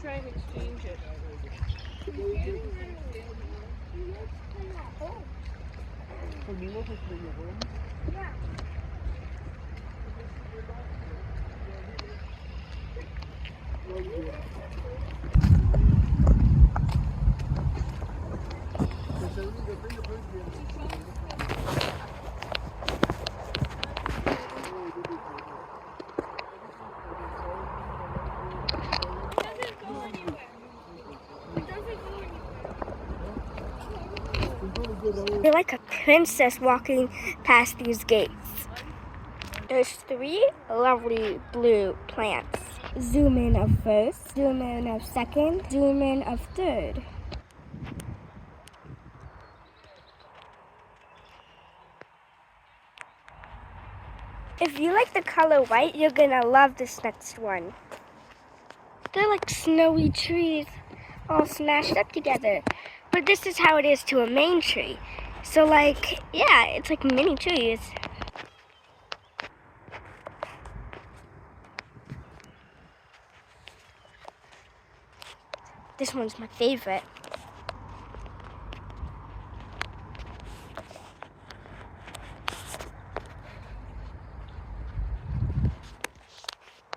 try and exchange it. Yeah. You're like a princess walking past these gates. There's 3 lovely blue plants. Zoom in of first, zoom in of second, zoom in of third. If you like the color white, you're gonna love this next one. They're like snowy trees all smashed up together. But this is how it is to a main tree. So like, yeah, it's like mini trees. This one's my favorite.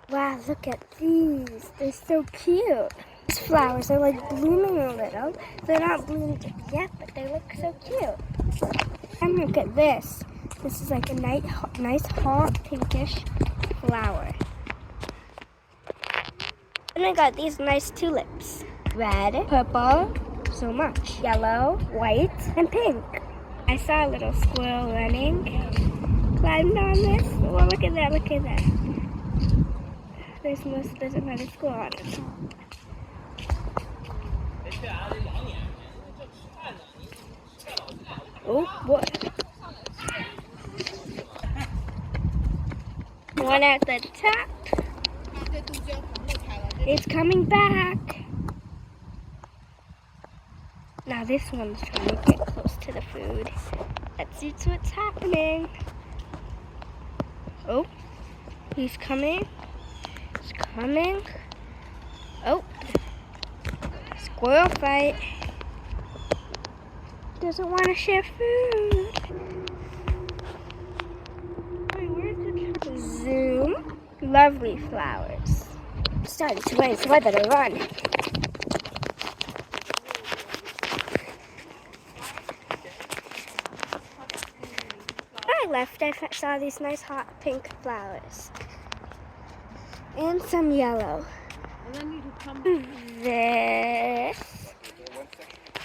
Wow, look at these. They're so cute. These flowers are like blooming a little. They're not bloomed yet, but they look so cute. And look at this. This is like a nice hot pinkish flower. And I got these nice tulips. Red, purple, so much. Yellow, white, and pink. I saw a little squirrel running. Climbed on this. Well, look at that, look at that. There's another squirrel on it. Oh, what? One at the top. It's coming back. Now this one's trying to get close to the food. Let's see what's happening. Oh, he's coming. He's coming. Oh, squirrel fight. Doesn't want to share food. Wait, where's the zoom? Lovely flowers. It's starting to rain, so I better run. I left, I saw these nice hot pink flowers. And some yellow. And then you come This.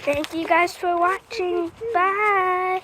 Thank you guys for watching. Bye.